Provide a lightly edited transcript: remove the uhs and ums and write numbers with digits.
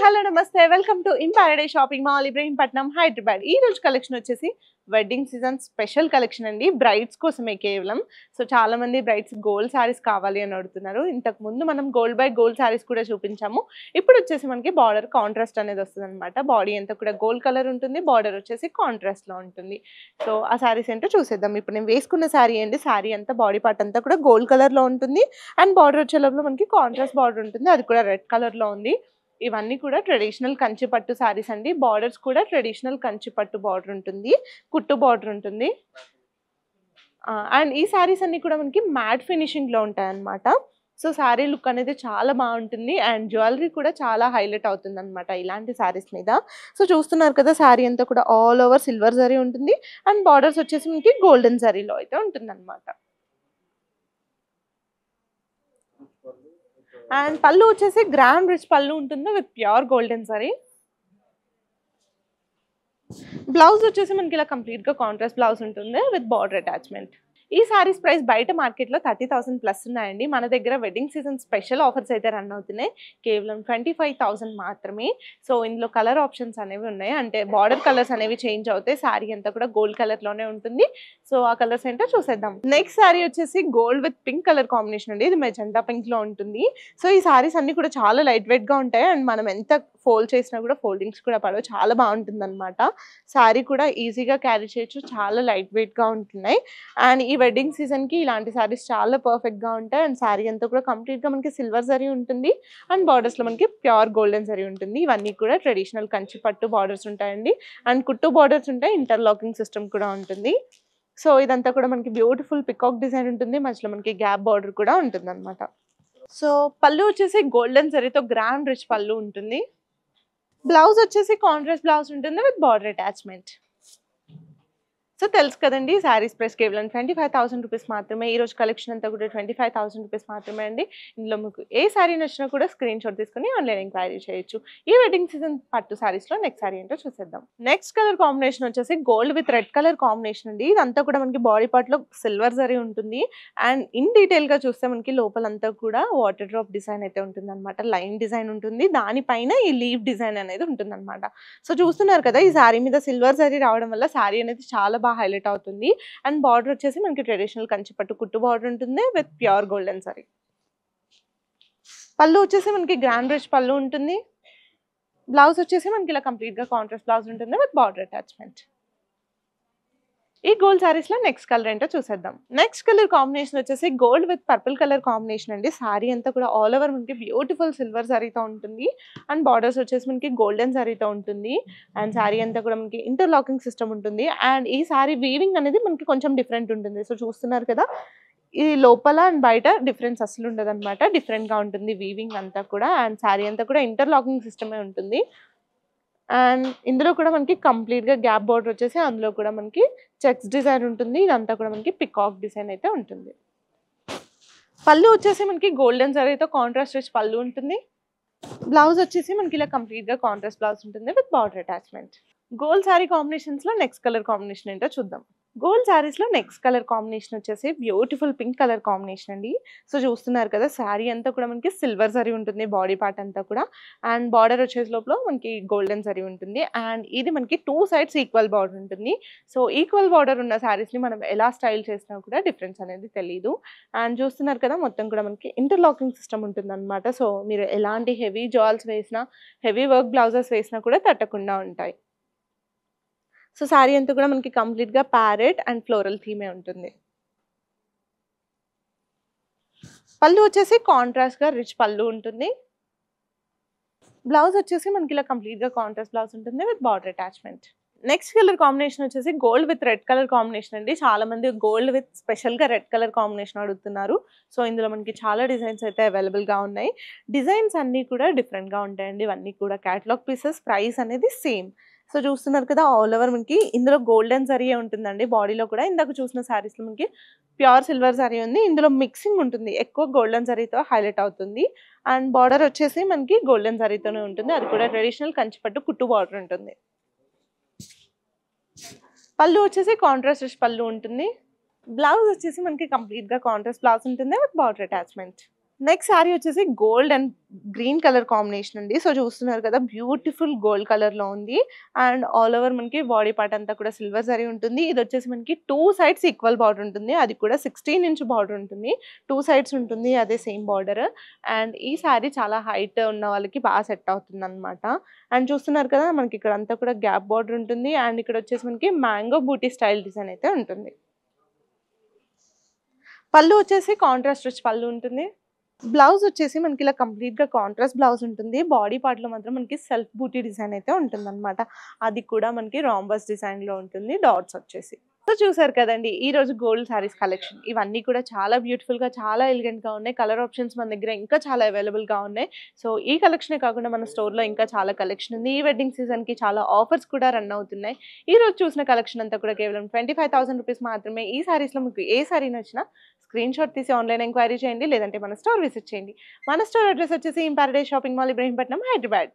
Hello నమస్తే welcome to in paradise shopping mall Ibrahimpatnam Hyderabad. ఈ రోజు కలెక్షన్ వచ్చేసి వెడ్డింగ్ సీజన్ స్పెషల్ కలెక్షన్ అండి, బ్రైడ్స్ కోసమే కేవలం. సో చాలా మంది బ్రైడ్స్ గోల్డ్ సారీస్ కావాలి అని అడుగుతున్నారు. ఇంతకు ముందు మనం గోల్డ్ బై గోల్డ్ సారీస్ కూడా చూపించాము. ఇప్పుడు వచ్చేసి మనకి బార్డర్ కాంట్రాస్ట్ అనేది వస్తుంది అనమాట. బాడీ అంతా కూడా గోల్డ్ కలర్ ఉంటుంది, బార్డర్ వచ్చేసి కాంట్రాస్ట్ లో ఉంటుంది. సో ఆ సారీస్ ఏంటో చూసేద్దాం. ఇప్పుడు నేను వేసుకున్న సారీ అండి, సారీ అంతా బాడీ పార్ట్ అంతా కూడా గోల్డ్ కలర్ లో ఉంటుంది అండ్ బార్డర్ వచ్చే లోపల మనకి కాంట్రాస్ట్ బార్డర్ ఉంటుంది, అది కూడా రెడ్ కలర్ లో ఉంది. ఇవన్నీ కూడా ట్రెడిషనల్ కంచి పట్టు సారీస్ అండి. బార్డర్స్ కూడా ట్రెడిషనల్ కంచి పట్టు బార్డర్ ఉంటుంది, కుట్టు బార్డర్ ఉంటుంది. అండ్ ఈ సారీస్ అన్ని కూడా మనకి మ్యాట్ ఫినిషింగ్ లో ఉంటాయి అన్నమాట. సో సారీ లుక్ అనేది చాలా బాగుంటుంది అండ్ జ్యువెలరీ కూడా చాలా హైలైట్ అవుతుంది అనమాట ఇలాంటి సారీస్ మీద. సో చూస్తున్నారు కదా, సారీ అంతా కూడా ఆల్ ఓవర్ సిల్వర్ జరీ ఉంటుంది అండ్ బార్డర్స్ వచ్చేసి మనకి గోల్డెన్ జరీలో అయితే ఉంటుంది అనమాట. అండ్ పళ్ళు వచ్చేసి గ్రాండ్ రిచ్ పళ్ళు ఉంటుంది with pure golden sorry. Blouse వచ్చేసి మనకి ఇలా కంప్లీట్ గా కాంట్రాస్ట్ బ్లౌజ్ ఉంటుంది విత్ బార్డర్ అటాచ్మెంట్. ఈ సారీస్ ప్రైస్ బయట మార్కెట్ లో 30,000 ప్లస్ ఉన్నాయండి. మన దగ్గర వెడ్డింగ్ సీజన్ స్పెషల్ ఆఫర్స్ అయితే రన్ అవుతున్నాయి, కేవలం 25,000 మాత్రమే. సో ఇందులో కలర్ ఆప్షన్స్ అనేవి ఉన్నాయి, అంటే బార్డర్ కలర్స్ అనేవి చేంజ్ అవుతాయి. సారీ అంతా కూడా గోల్డ్ కలర్ లోనే ఉంటుంది. సో ఆ కలర్స్ ఏంటో చూసేద్దాం. నెక్స్ట్ సారీ వచ్చేసి gold with pink colour combination అండి. ఇది మెజెంటా పింక్ లో ఉంటుంది. సో ఈ సారీస్ అన్ని కూడా చాలా లైట్ వెయిట్ గా ఉంటాయి అండ్ మనం ఎంత ఫోల్డ్ చేసినా కూడా ఫోల్డింగ్స్ కూడా పడవు, చాలా బాగుంటుంది అనమాట. సారీ కూడా ఈజీగా క్యారీ చేయొచ్చు, చాలా లైట్ వెయిట్ గా ఉంటున్నాయి. అండ్ ఈ వెడ్డింగ్ సీజన్ కి ఇలాంటి సారీస్ చాలా పర్ఫెక్ట్ గా ఉంటాయి. అండ్ సారీ అంతా కూడా కంప్లీట్ గా మనకి సిల్వర్ జరీ ఉంటుంది అండ్ బార్డర్స్ లో మనకి ప్యూర్ గోల్డెన్ జరీ ఉంటుంది. ఇవన్నీ కూడా ట్రెడిషనల్ కంచి పట్టు బార్డర్స్ ఉంటాయండి అండ్ కుట్టు బార్డర్స్ ఉంటాయి, ఇంటర్లాకింగ్ సిస్టమ్ కూడా ఉంటుంది. సో ఇదంతా కూడా మనకి బ్యూటిఫుల్ పికాక్ డిజైన్ ఉంటుంది, మధ్యలో మనకి గ్యాప్ బార్డర్ కూడా ఉంటుంది అనమాట. సో పళ్ళు వచ్చేసి గోల్డెన్ జరీతో గ్రాండ్ రిచ్ పళ్ళు ఉంటుంది. బ్లౌజ్ వచ్చేసి కాంట్రాస్ట్ బ్లౌజ్ ఉంటుంది విత్ బార్డర్ అటాచ్మెంట్. సో తెలుసు కదండి, సారీస్ ప్రైస్ కేవలం 25,000 రూపీస్ మాత్రమే. ఈ రోజు కలెక్షన్ అంతా కూడా 25,000 రూపీస్ మాత్రమే అండి. ఇందులో మీకు ఏ సారీ నచ్చినా కూడా స్క్రీన్ షాట్ తీసుకుని ఆన్లైన్ ఎంక్వైరీ చేయొచ్చు. ఈ వెడ్డింగ్ సీజన్ పట్టు సారీస్ లో నెక్స్ట్ సారీ ఏంటో చూసేద్దాం. నెక్స్ట్ కలర్ కాంబినేషన్ వచ్చేసి gold with red colour combination అండి. ఇదంతా కూడా మనకి బాడీ పార్ట్ లో సిల్వర్ జరీ ఉంటుంది అండ్ ఇన్ డీటెయిల్ గా చూస్తే మనకి లోపలంతా కూడా వాటర్ డ్రాప్ డిజైన్ అయితే ఉంటుంది అనమాట. లైన్ డిజైన్ ఉంటుంది, దానిపైన ఈ లీవ్ డిజైన్ అనేది ఉంటుంది అనమాట. సో చూస్తున్నారు కదా, ఈ సారీ మీద సిల్వర్ జరీ రావడం వల్ల సారీ అనేది చాలా బాగా హైలైట్ అవుతుంది. అండ్ బార్డర్ వచ్చేసి మనకి ట్రెడిషనల్ కంచి పట్టు కుట్టు బార్డర్ ఉంటుంది విత్ ప్యూర్ గోల్డెన్ సారీ. పళ్ళు వచ్చేసి మనకి గ్రాండ్ రిచ్ పళ్ళు ఉంటుంది. బ్లౌజ్ వచ్చేసి మనకి ఇలా కంప్లీట్ గా కాంట్రాస్ట్ బ్లౌజ్ ఉంటుంది విత్ బార్డర్ అటాచ్మెంట్. ఈ గోల్డ్ సారీస్ లో నెక్స్ట్ కలర్ ఏంటో చూసేద్దాం. నెక్స్ట్ కలర్ కాంబినేషన్ వచ్చేసి gold with purple colour combination అండి. సారీ అంతా కూడా ఆల్ ఓవర్ మనకి బ్యూటిఫుల్ సిల్వర్ సారీతో ఉంటుంది అండ్ బార్డర్స్ వచ్చేసి మనకి గోల్డెన్ సారీతో ఉంటుంది అండ్ సారీ అంతా కూడా మనకి ఇంటర్లాకింగ్ సిస్టమ్ ఉంటుంది. అండ్ ఈ సారీ వీవింగ్ అనేది మనకి కొంచెం డిఫరెంట్ ఉంటుంది. సో చూస్తున్నారు కదా, ఈ లోపల అండ్ బయట డిఫరెన్స్ అసలు ఉండదు అనమాట, డిఫరెంట్ గా ఉంటుంది వీవింగ్ అంతా కూడా. అండ్ సారీ అంతా కూడా ఇంటర్లాకింగ్ సిస్టమే ఉంటుంది. అండ్ ఇందులో కూడా మనకి కంప్లీట్ గా గ్యాప్ బార్డర్ వచ్చేసి అందులో కూడా మనకి చెక్స్ డిజైన్ ఉంటుంది. ఇదంతా కూడా మనకి పికాక్ డిజైన్ అయితే ఉంటుంది. పళ్ళు వచ్చేసి మనకి గోల్డెన్ జరీతో కాంట్రాస్ట్ రిచ్ పళ్ళు ఉంటుంది. బ్లౌజ్ వచ్చేసి మనకి ఇలా కంప్లీట్ గా కాంట్రాస్ట్ బ్లౌజ్ ఉంటుంది with border attachment. Gold sorry combinations లో నెక్స్ట్ కలర్ కాంబినేషన్ ఏంటో చూద్దాం. గోల్డ్ సారీస్ లో నెక్స్ట్ కలర్ కాంబినేషన్ వచ్చేసి బ్యూటిఫుల్ పింక్ కలర్ కాంబినేషన్ అండి. సో చూస్తున్నారు కదా, శారీ అంతా కూడా మనకి సిల్వర్ జరీ ఉంటుంది బాడీ పార్ట్ అంతా కూడా అండ్ బార్డర్ వచ్చేసి లోపల మనకి గోల్డెన్ జరీ ఉంటుంది అండ్ ఇది మనకి 2 సైడ్స్ ఈక్వల్ బార్డర్ ఉంటుంది. సో ఈక్వల్ బార్డర్ ఉన్న శారీస్ ని మనం ఎలా స్టైల్ చేసినా కూడా డిఫరెన్స్ అనేది తెలియదు. అండ్ చూస్తున్నారు కదా, మొత్తం కూడా మనకి ఇంటర్లాకింగ్ సిస్టమ్ ఉంటుంది అనమాట. సో మీరు ఎలాంటి హెవీ జాల్స్ వేసినా, హెవీ వర్క్ బ్లౌజెస్ వేసినా కూడా తట్టకుండా ఉంటాయి. సో సారీ అంతా కూడా మనకి కంప్లీట్ గా ప్యారెట్ అండ్ ఫ్లోరల్ థీమే ఉంటుంది. పళ్ళు వచ్చేసి కాంట్రాస్ట్ గా రిచ్ పళ్ళు ఉంటుంది. బ్లౌజ్ వచ్చేసి మనకి ఇలా కంప్లీట్ గా కాంట్రాస్ట్ బ్లౌజ్ ఉంటుంది with border attachment. Next colour combination వచ్చేసి gold with red colour combination అండి. చాలా మంది గోల్డ్ విత్ స్పెషల్ గా రెడ్ కలర్ కాంబినేషన్ అడుగుతున్నారు. సో ఇందులో మనకి చాలా డిజైన్స్ అయితే అవైలబుల్ గా ఉన్నాయి. డిజైన్స్ అన్ని కూడా డిఫరెంట్ గా ఉంటాయండి. ఇవన్నీ కూడా క్యాటలాగ్ పీసెస్, ప్రైస్ అనేది సేమ్. సో చూస్తున్నారు కదా, ఆల్ ఓవర్ మనకి ఇందులో గోల్డెన్ జరీ ఉంటుందండి. బాడీలో కూడా ఇందాక చూసిన సారీస్ లో మనకి ప్యూర్ సిల్వర్ జరీ ఉంది, ఇందులో మిక్సింగ్ ఉంటుంది, ఎక్కువ గోల్డెన్ జరీతో హైలైట్ అవుతుంది. అండ్ బార్డర్ వచ్చేసి మనకి గోల్డెన్ జరీతోనే ఉంటుంది, అది కూడా ట్రెడిషనల్ కంచిపట్టు కుట్టు బార్డర్ ఉంటుంది. పళ్ళు వచ్చేసి కాంట్రాస్ట్ రిచ్ పళ్ళు ఉంటుంది. బ్లౌజ్ వచ్చేసి మనకి కంప్లీట్ గా కాంట్రాస్ట్ బ్లౌజ్ ఉంటుంది with border attachment. Next sari వచ్చేసి gold and green colour combination అండి. సో చూస్తున్నారు కదా, బ్యూటిఫుల్ గోల్డ్ కలర్‌లో ఉంది. అండ్ ఆల్ ఓవర్ మనకి బాడీ పార్ట్ అంతా కూడా సిల్వర్ జరీ ఉంటుంది. ఇది వచ్చేసి మనకి 2 సైడ్స్ ఈక్వల్ బార్డర్ ఉంటుంది. అది కూడా 16 ఇంచ్ బార్డర్ ఉంటుంది. 2 సైడ్స్ ఉంటుంది అదే సేమ్ బార్డర్. అండ్ ఈ శారీ చాలా హైట్ ఉన్న వాళ్ళకి బాగా సెట్ అవుతుందన్నమాట. అండ్ చూస్తున్నారు కదా, మనకి ఇక్కడ అంతా కూడా గ్యాప్ బార్డర్ ఉంటుంది. అండ్ ఇక్కడ వచ్చేసి మనకి మ్యాంగో బూటీ స్టైల్ డిజైన్ అయితే ఉంటుంది. పళ్ళు వచ్చేసి కాంట్రాస్ట్ రిచ్ పళ్ళు ఉంటుంది. బ్లౌజ్ వచ్చేసి మనకి ఇలా కంప్లీట్‌గా కాంట్రాస్ట్ బ్లౌజ్ ఉంటుంది. బాడీ పార్ట్‌లో మాత్రం మనకి సెల్ఫ్ బూటీ డిజైన్ అయితే ఉంటుందన్నమాట. అది కూడా మనకి రాంబస్ డిజైన్‌లో ఉంటుంది డాట్స్ వచ్చేసి. సో చూసారు కదండీ, ఈరోజు గోల్డ్ శారీస్ కలెక్షన్. ఇవన్నీ కూడా చాలా బ్యూటిఫుల్‌గా, చాలా ఎలిగెంట్‌గా ఉన్నాయి. కలర్ ఆప్షన్స్ మన దగ్గర ఇంకా చాలా అవైలబుల్‌గా ఉన్నాయి. సో ఈ కలెక్షనే కాకుండా మన స్టోర్‌లో ఇంకా చాలా కలెక్షన్ ఉంది. ఈ వెడ్డింగ్ సీజన్‌కి చాలా ఆఫర్స్ కూడా రన్ అవుతున్నాయి. ఈరోజు చూసిన కలెక్షన్ అంతా కూడా కేవలం 25,000 రూపీస్ మాత్రమే. ఈ శారీస్‌లో మీకు ఏ శారీ నచ్చినా స్క్రీన్‌షాట్ తీసి ఆన్‌లైన్ ఎంక్వైరీ చేయండి. లేదంటే మన స్టోర్ విజిట్ చేయండి. మన స్టోర్ అడ్రెస్ వచ్చేసి in paradise shopping mall, Ibrahimpatnam, Hyderabad.